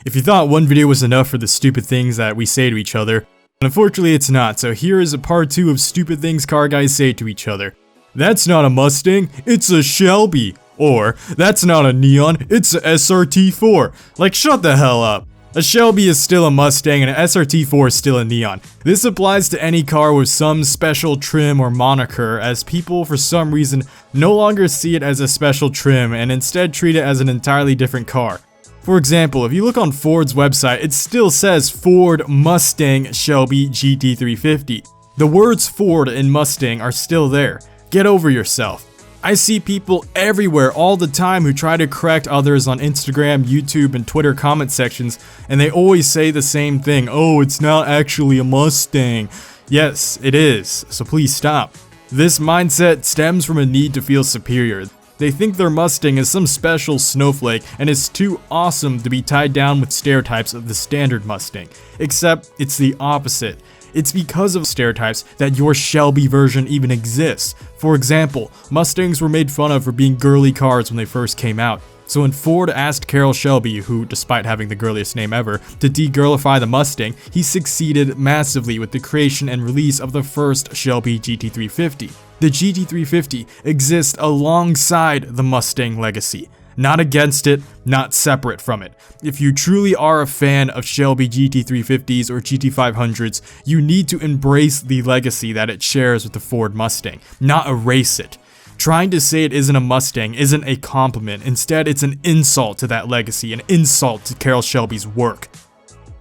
If you thought one video was enough for the stupid things that we say to each other, unfortunately it's not, so here is a part 2 of stupid things car guys say to each other. That's not a Mustang, it's a Shelby. Or, that's not a Neon, it's a SRT4. Like, shut the hell up. A Shelby is still a Mustang and an SRT4 is still a Neon. This applies to any car with some special trim or moniker, as people for some reason no longer see it as a special trim and instead treat it as an entirely different car. For example, if you look on Ford's website, it still says Ford Mustang Shelby GT350. The words Ford and Mustang are still there. Get over yourself. I see people everywhere all the time who try to correct others on Instagram, YouTube, and Twitter comment sections, and they always say the same thing. Oh, it's not actually a Mustang. Yes, it is, so please stop. This mindset stems from a need to feel superior. They think their Mustang is some special snowflake and is too awesome to be tied down with stereotypes of the standard Mustang. Except it's the opposite. It's because of stereotypes that your Shelby version even exists. For example, Mustangs were made fun of for being girly cars when they first came out. So when Ford asked Carroll Shelby, who despite having the girliest name ever, to de-girlify the Mustang, he succeeded massively with the creation and release of the first Shelby GT350. The GT350 exists alongside the Mustang legacy. Not against it, not separate from it. If you truly are a fan of Shelby GT350s or GT500s, you need to embrace the legacy that it shares with the Ford Mustang, not erase it. Trying to say it isn't a Mustang isn't a compliment, instead it's an insult to that legacy, an insult to Carroll Shelby's work.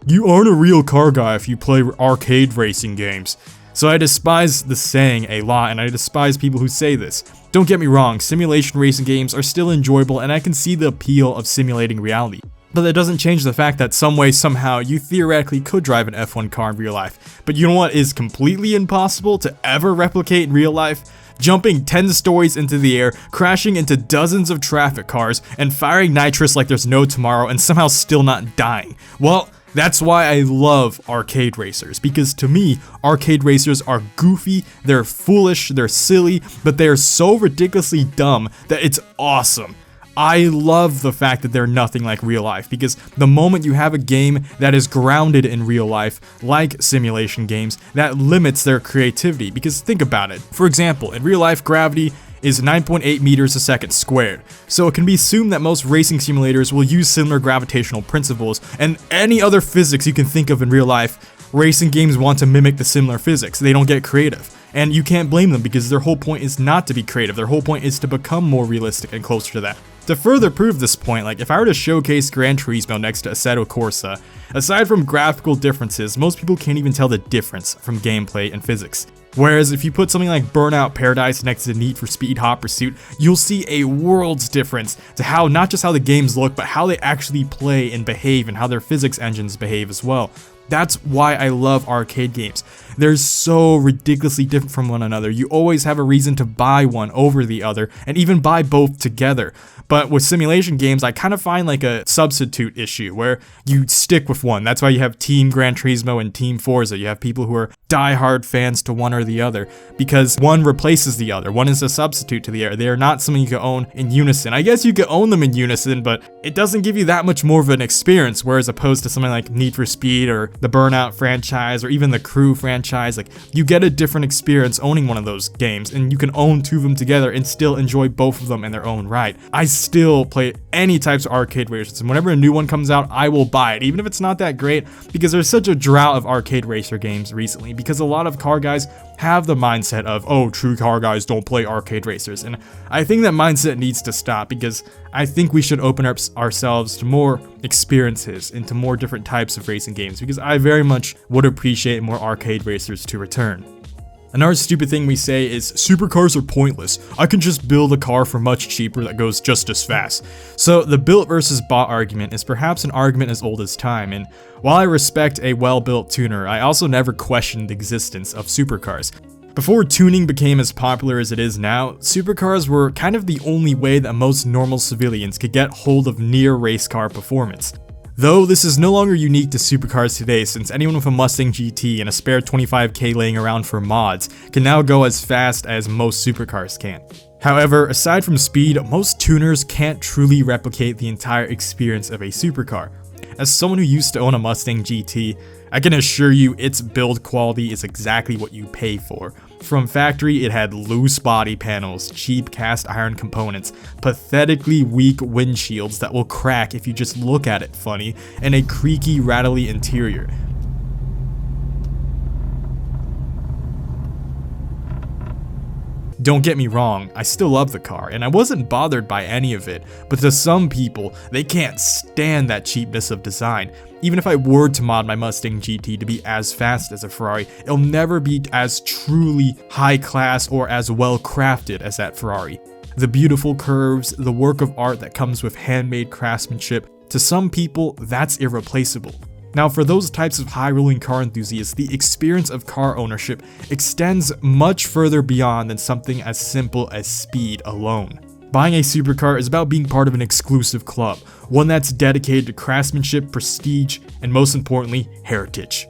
You aren't a real car guy if you play arcade racing games. So I despise the saying a lot, and I despise people who say this. Don't get me wrong, simulation racing games are still enjoyable and I can see the appeal of simulating reality. But that doesn't change the fact that some way, somehow, you theoretically could drive an F1 car in real life. But you know what is completely impossible to ever replicate in real life? Jumping 10 stories into the air, crashing into dozens of traffic cars, and firing nitrous like there's no tomorrow and somehow still not dying. Well, that's why I love arcade racers, because to me, arcade racers are goofy, they're foolish, they're silly, but they are so ridiculously dumb that it's awesome. I love the fact that they're nothing like real life, because the moment you have a game that is grounded in real life, like simulation games, that limits their creativity, because think about it. For example, in real life, gravity is 9.8 meters a second squared, so it can be assumed that most racing simulators will use similar gravitational principles, and any other physics you can think of in real life, racing games want to mimic the similar physics. They don't get creative. And you can't blame them because their whole point is not to be creative, their whole point is to become more realistic and closer to that. To further prove this point, like if I were to showcase Gran Turismo next to Assetto Corsa, aside from graphical differences, most people can't even tell the difference from gameplay and physics. Whereas if you put something like Burnout Paradise next to Need for Speed Hot Pursuit, you'll see a world's difference to how, not just how the games look, but how they actually play and behave and how their physics engines behave as well. That's why I love arcade games. They're so ridiculously different from one another. You always have a reason to buy one over the other, and even buy both together. But with simulation games, I kind of find like a substitute issue where you stick with one. That's why you have Team Gran Turismo and Team Forza. You have people who are die-hard fans to one or the other because one replaces the other. One is a substitute to the other. They are not something you can own in unison. I guess you could own them in unison, but it doesn't give you that much more of an experience, whereas opposed to something like Need for Speed or the Burnout franchise or even the Crew franchise, like you get a different experience owning one of those games, and you can own two of them together and still enjoy both of them in their own right. I still play any types of arcade racers, and whenever a new one comes out, I will buy it, even if it's not that great, because there's such a drought of arcade racer games recently, because a lot of car guys have the mindset of, oh, true car guys don't play arcade racers, and I think that mindset needs to stop, because I think we should open up ourselves to more experiences and to more different types of racing games, because I very much would appreciate more arcade racers to return. Another stupid thing we say is, supercars are pointless. I can just build a car for much cheaper that goes just as fast. So the built versus bought argument is perhaps an argument as old as time, and while I respect a well-built tuner, I also never questioned the existence of supercars. Before tuning became as popular as it is now, supercars were kind of the only way that most normal civilians could get hold of near race car performance. Though this is no longer unique to supercars today, since anyone with a Mustang GT and a spare 25k laying around for mods can now go as fast as most supercars can. However, aside from speed, most tuners can't truly replicate the entire experience of a supercar. As someone who used to own a Mustang GT, I can assure you its build quality is exactly what you pay for. From factory, it had loose body panels, cheap cast iron components, pathetically weak windshields that will crack if you just look at it funny, and a creaky, rattly interior. Don't get me wrong, I still love the car, and I wasn't bothered by any of it, but to some people, they can't stand that cheapness of design. Even if I were to mod my Mustang GT to be as fast as a Ferrari, it'll never be as truly high class or as well crafted as that Ferrari. The beautiful curves, the work of art that comes with handmade craftsmanship, to some people, that's irreplaceable. Now, for those types of high-rolling car enthusiasts, the experience of car ownership extends much further beyond than something as simple as speed alone. Buying a supercar is about being part of an exclusive club, one that's dedicated to craftsmanship, prestige, and most importantly, heritage.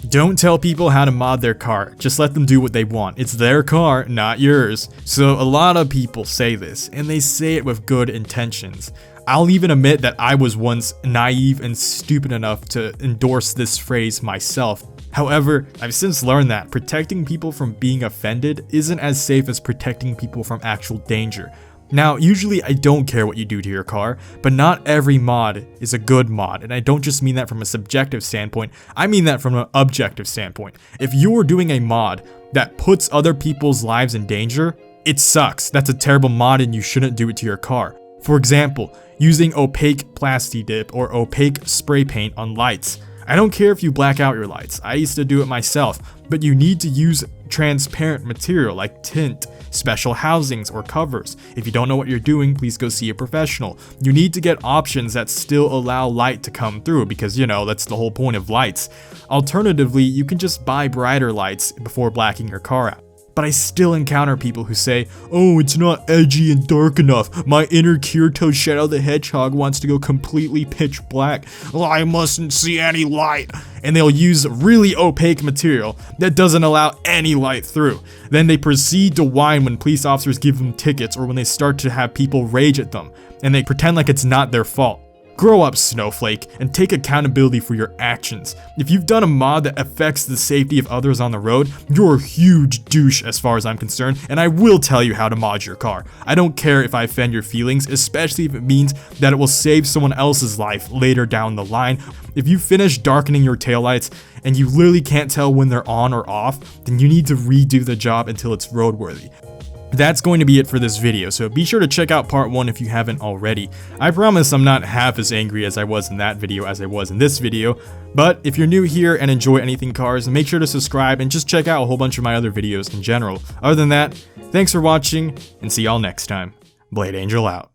Don't tell people how to mod their car, just let them do what they want. It's their car, not yours. So a lot of people say this, and they say it with good intentions. I'll even admit that I was once naive and stupid enough to endorse this phrase myself. However, I've since learned that protecting people from being offended isn't as safe as protecting people from actual danger. Now, usually I don't care what you do to your car, but not every mod is a good mod, and I don't just mean that from a subjective standpoint, I mean that from an objective standpoint. If you're doing a mod that puts other people's lives in danger, it sucks. That's a terrible mod and you shouldn't do it to your car. For example, using opaque plasti dip or opaque spray paint on lights. I don't care if you black out your lights, I used to do it myself, but you need to use transparent material like tint, special housings, or covers. If you don't know what you're doing, please go see a professional. You need to get options that still allow light to come through because, you know, that's the whole point of lights. Alternatively, you can just buy brighter lights before blacking your car out. But I still encounter people who say, oh, it's not edgy and dark enough. My inner Kirito Shadow the Hedgehog wants to go completely pitch black. I mustn't see any light. And they'll use really opaque material that doesn't allow any light through. Then they proceed to whine when police officers give them tickets or when they start to have people rage at them. And they pretend like it's not their fault. Grow up, snowflake, and take accountability for your actions. If you've done a mod that affects the safety of others on the road, you're a huge douche as far as I'm concerned, and I will tell you how to mod your car. I don't care if I offend your feelings, especially if it means that it will save someone else's life later down the line. If you finish darkening your taillights and you literally can't tell when they're on or off, then you need to redo the job until it's roadworthy. That's going to be it for this video, so be sure to check out part 1 if you haven't already. I promise I'm not half as angry as I was in that video as I was in this video, but if you're new here and enjoy anything cars, make sure to subscribe and just check out a whole bunch of my other videos in general. Other than that, thanks for watching, and see y'all next time. Blade Angel out.